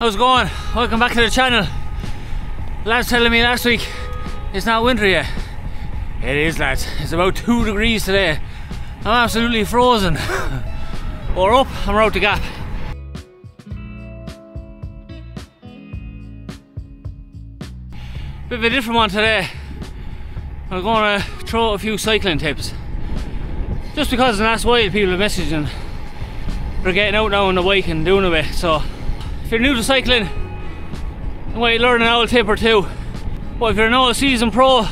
How's it going? Welcome back to the channel. Lads telling me last week it's not winter yet. It is, lads. It's about 2 degrees today. I'm absolutely frozen. We're up and we're out the gap. Bit of a different one today. I'm going to throw a few cycling tips. Just because in the last while people are messaging, they're getting out now on the bike and doing a bit. So if you're new to cycling, you might learn an old tip or two. But if you're an all season pro,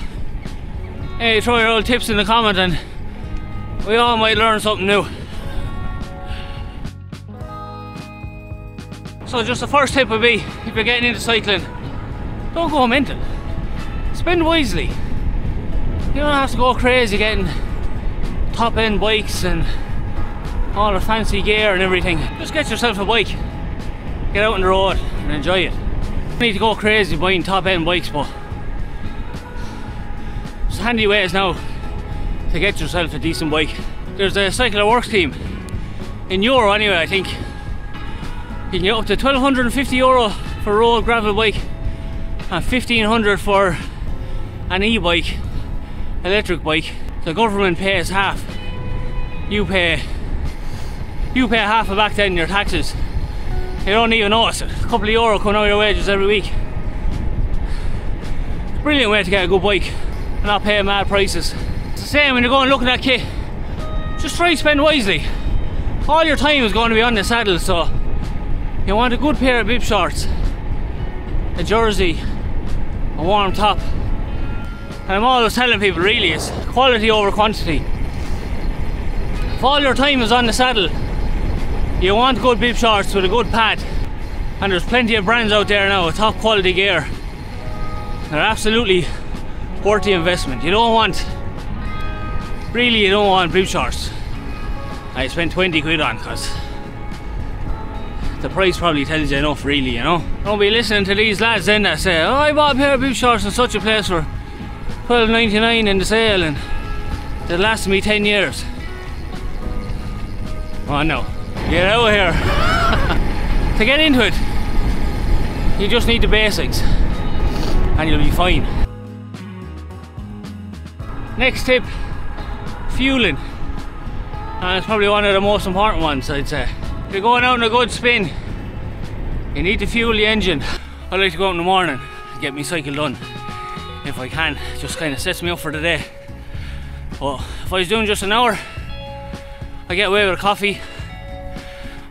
hey, throw your old tips in the comment and we all might learn something new. So just the first tip would be, if you're getting into cycling, don't go mental. Spend wisely. You don't have to go crazy getting top end bikes and all the fancy gear and everything. Just get yourself a bike. Get out on the road and enjoy it. You don't need to go crazy buying top end bikes, but there's handy ways now to get yourself a decent bike. There's a Cycle at Work scheme. In euro anyway, I think. You can get up to €1,250 for a road gravel bike and €1,500 for an e-bike, electric bike. The government pays half. You pay half of back then in your taxes. You don't even notice it. A couple of euro coming out of your wages every week. It's a brilliant way to get a good bike and not pay mad prices. It's the same when you're going looking at kit. Just try to spend wisely. All your time is going to be on the saddle, so you want a good pair of bib shorts, a jersey, a warm top. And I'm always telling people, really, it's quality over quantity. If all your time is on the saddle, you want good bib shorts with a good pad. And there's plenty of brands out there now with top quality gear. They're absolutely worth the investment. You don't want bib shorts I spent 20 quid on, because the price probably tells you enough, really, you know. Don't be listening to these lads then that say, oh, I bought a pair of bib shorts in such a place for $12.99 in the sale and they lasted me 10 years. Oh no, get out of here. To get into it, you just need the basics and you'll be fine. Next tip, fueling. And it's probably one of the most important ones, I'd say. If you're going out on a good spin, you need to fuel the engine. I like to go out in the morning and get my cycle done if I can. It just kind of sets me up for the day. But if I was doing just an hour, I get away with a coffee.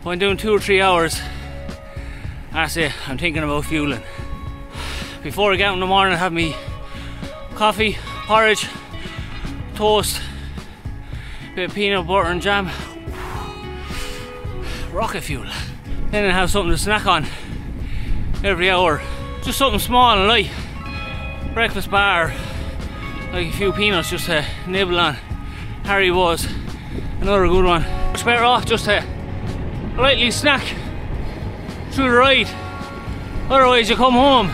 If I'm doing 2 or 3 hours, that's it, I'm thinking about fueling. Before I get out in the morning, I have me coffee, porridge, toast, bit of peanut butter and jam. Rocket fuel. Then I have something to snack on every hour. Just something small and light. Breakfast bar, like a few peanuts just to nibble on. Haribo's, another good one. Much better off just to lightly snack through the ride. Otherwise you come home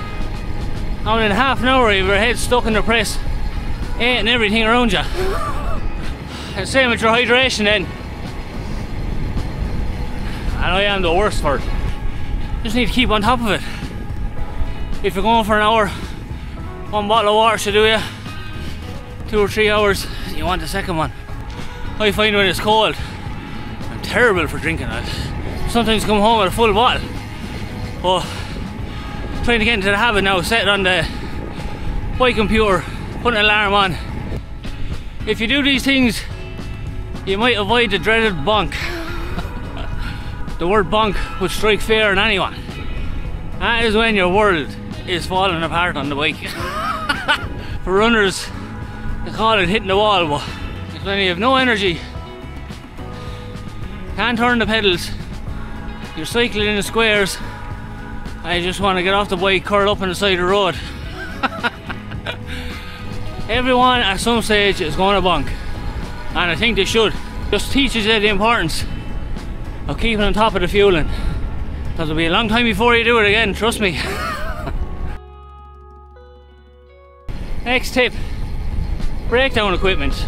and in half an hour you have your head stuck in the press, eating everything around you. And same with your hydration then. And I am the worst for it. Just need to keep on top of it. If you're going for an hour, 1 bottle of water should do you. 2 or 3 hours, you want the second one. I find when it's cold, I'm terrible for drinking it. Sometimes come home with a full bottle. But trying to get into the habit now, set it on the bike computer, put an alarm on. If you do these things, you might avoid the dreaded bonk. The word bonk would strike fear in anyone. That is when your world is falling apart on the bike. For runners, they call it hitting the wall, but it's when you have no energy, can't turn the pedals, you're cycling in the squares, and you just want to get off the bike, curl up on the side of the road. Everyone at some stage is going to bonk, and I think they should. Just teaches you the importance of keeping on top of the fueling, because it'll be a long time before you do it again, trust me. Next tip, breakdown equipment.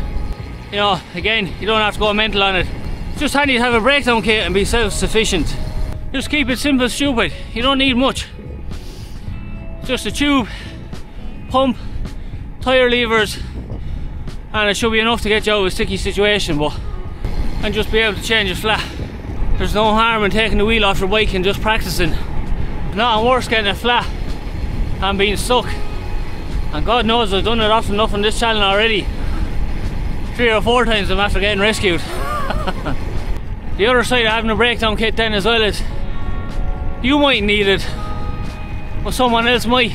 You know, again, you don't have to go mental on it. It's just handy to have a breakdown kit and be self-sufficient. Just keep it simple, stupid. You don't need much. Just a tube, pump, tyre levers, and it should be enough to get you out of a sticky situation, and just be able to change it flat. There's no harm in taking the wheel off your bike and just practicing. Nothing worse getting it flat and being stuck. And God knows I've done it often enough on this channel already. 3 or 4 times I'm after getting rescued. The other side of having a breakdown kit then as well is, you might need it, but someone else might.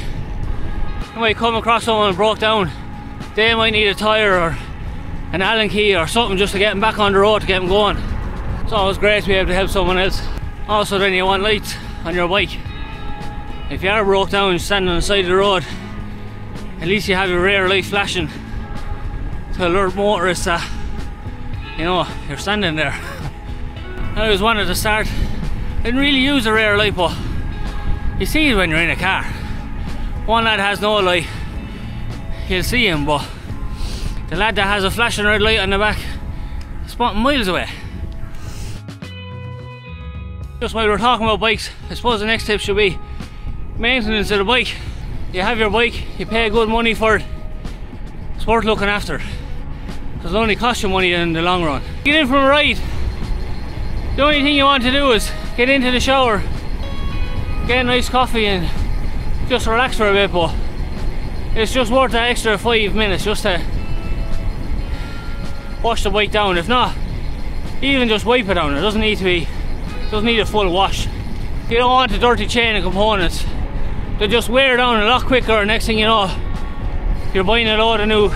You might come across someone who broke down. They might need a tyre or an Allen key or something just to get them back on the road, to get them going. It's always great to be able to help someone else. Also then you want lights on your bike. If you are broke down and standing on the side of the road, at least you have your rear light flashing to alert motorists that, you know, you're standing there. I always wanted to start, I didn't really use the rear light, but you see it when you're in a car. One lad has no light, you'll see him, but the lad that has a flashing red light on the back is spotting miles away. Just while we're talking about bikes, I suppose the next tip should be maintenance of the bike. You have your bike, you pay good money for it, it's worth looking after, because it'll only cost you money in the long run. Get in from a ride, the only thing you want to do is get into the shower, get a nice coffee and just relax for a bit, but it's just worth that extra 5 minutes just to wash the bike down. If not, even just wipe it down. It doesn't need a full wash. You don't want the dirty chain of components. They just wear down a lot quicker, and next thing you know, you're buying a load of new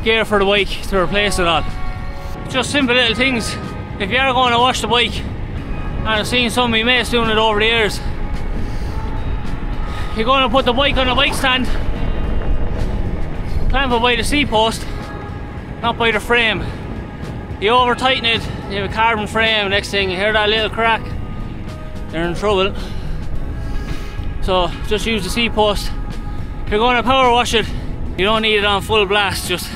gear for the bike to replace it all. Just simple little things. If you are going to wash the bike, and I've seen some of my mates doing it over the years, you're going to put the bike on a bike stand, clamp it by the seat post, not by the frame. You over tighten it, you have a carbon frame, next thing you hear that little crack, you're in trouble. So just use the seat post. If you're going to power wash it, you don't need it on full blast, just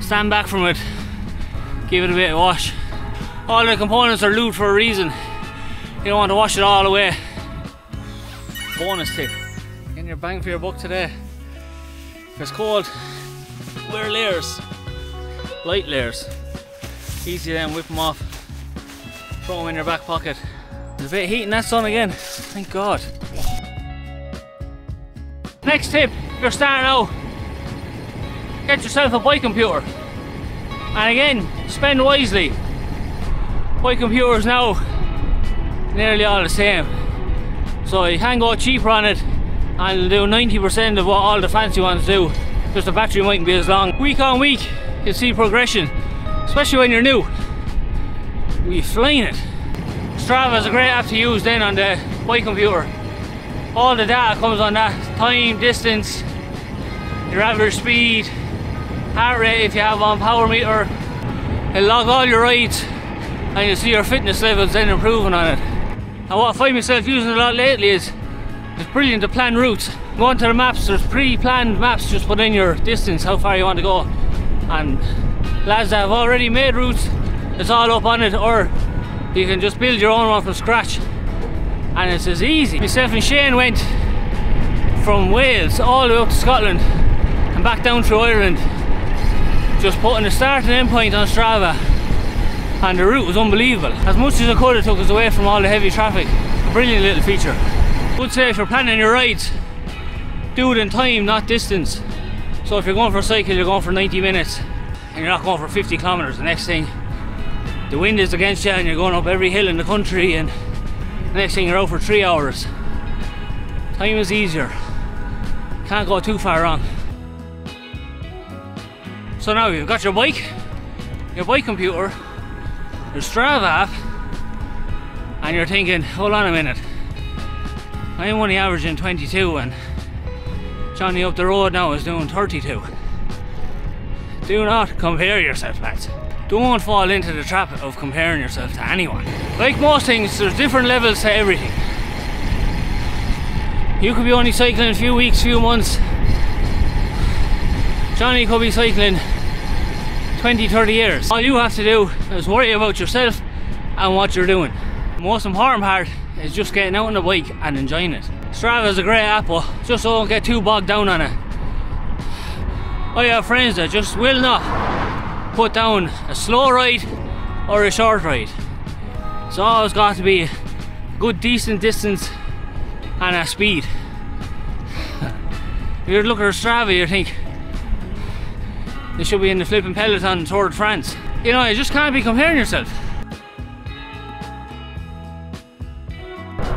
stand back from it, give it a bit of wash. All the components are lubed for a reason. You don't want to wash it all away. Bonus tip, getting your bang for your buck today. If it's cold, wear layers, light layers. Easy then, whip them off, throw them in your back pocket. There's a bit of heat in that sun again, thank God. Next tip, if you're starting out, get yourself a bike computer. And again, spend wisely. Bike computers now, nearly all the same. So you can go cheaper on it and do 90% of what all the fancy ones do. Just the battery mightn't be as long. Week on week, you'll see progression, especially when you're new. You'll be flying it. Strava is a great app to use then on the bike computer. All the data comes on that, time, distance, your average speed, heart rate if you have on power meter. It'll log all your rides and you'll see your fitness levels then improving on it. And what I find myself using a lot lately is, it's brilliant to plan routes. Go onto the maps, there's pre-planned maps, just put in your distance, how far you want to go. And lads that have already made routes, it's all up on it, or you can just build your own one from scratch. And it's as easy. Myself and Shane went from Wales all the way up to Scotland and back down through Ireland, just putting a start and end point on Strava, and the route was unbelievable. As much as I could, it took us away from all the heavy traffic. A brilliant little feature. I would say if you're planning your rides, do it in time, not distance. So if you're going for a cycle, you're going for 90 minutes and you're not going for 50 kilometers. The next thing, the wind is against you and you're going up every hill in the country, and the next thing you're out for 3 hours. Time is easier. Can't go too far wrong. So now you've got your bike computer, your Strava app, and you're thinking, hold on a minute, I'm only averaging 22 and Johnny up the road now is doing 32. Do not compare yourself, lads. Don't fall into the trap of comparing yourself to anyone. Like most things, there's different levels to everything. You could be only cycling a few weeks, few months. Johnny could be cycling 20, 30 years. All you have to do is worry about yourself and what you're doing. The most important part is just getting out on the bike and enjoying it. Strava is a great app, but just don't get too bogged down on it. I have friends that just will not put down a slow ride or a short ride. It's always got to be a good decent distance and a speed. If you look at Strava, you think they should be in the flipping peloton Tour de France. You know, you just can't be comparing yourself.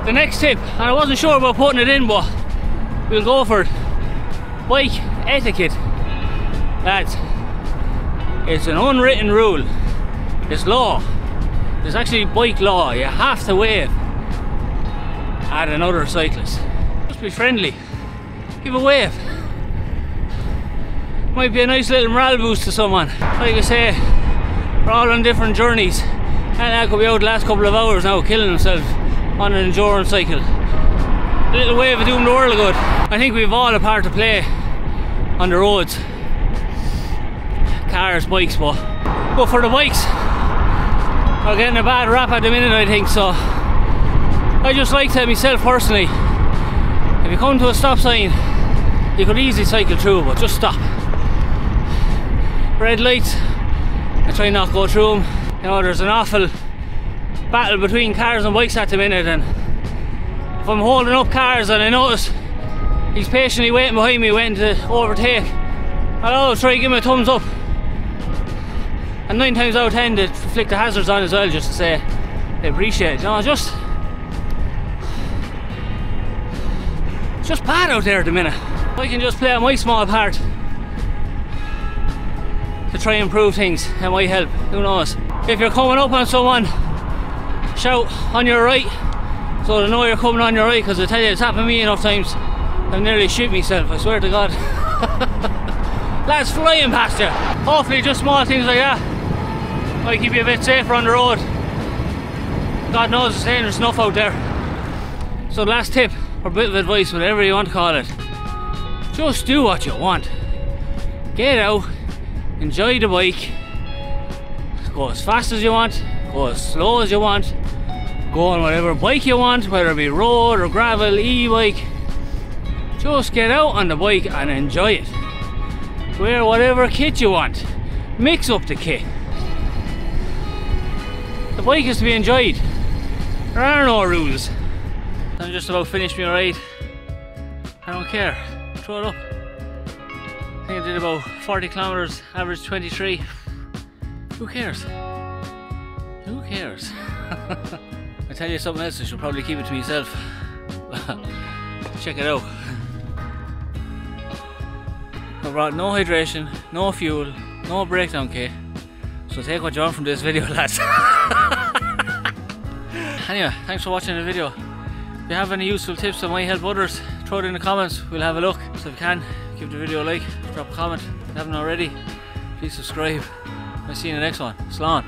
The next tip, and I wasn't sure about putting it in, but we'll go for it. Bike etiquette. Lads, it's an unwritten rule. It's law. It's actually bike law. You have to wave at another cyclist. Just be friendly. Give a wave. Might be a nice little morale boost to someone. Like I say, we're all on different journeys. And I could be out the last couple of hours now killing himself on an endurance cycle. A little wave of doing the world of good. I think we've all a part to play on the roads. Cars, bikes, but for the bikes, are getting a bad rap at the minute, I think. So I just like to myself personally, if you come to a stop sign, you could easily cycle through, but just stop. Red lights, I try not to go through them. You know, there's an awful battle between cars and bikes at the minute, and if I'm holding up cars and I notice he's patiently waiting behind me waiting to overtake, I'll always try to give him a thumbs up. And 9 times out of 10 they flick the hazards on as well, just to say they appreciate it. You know, it's just bad out there at the minute. I can just play my small part to try and improve things. It might help, who knows. If you're coming up on someone, shout on your right so they know you're coming on your right, because I tell you, it's happened to me enough times I've nearly shit myself, I swear to God. Lads flying past you. Hopefully just small things like that might keep you a bit safer on the road. God knows it's dangerous enough out there. So the last tip, or bit of advice, whatever you want to call it, just do what you want. Get out, enjoy the bike, go as fast as you want, go as slow as you want, go on whatever bike you want, whether it be road or gravel, e-bike. Just get out on the bike and enjoy it. Wear whatever kit you want, mix up the kit. The bike is to be enjoyed. There are no rules. I'm just about finished my ride. I don't care, throw it up. I think I did about 40 kilometers, average 23. Who cares? Who cares? I tell you something else, I should probably keep it to myself. Check it out. I brought no hydration, no fuel, no breakdown kit. So take what you want from this video, lads. Anyway, thanks for watching the video. If you have any useful tips that might help others, throw it in the comments, we'll have a look. So if you can, give the video a like, drop a comment. If you haven't already, please subscribe. I'll see you in the next one. Slán.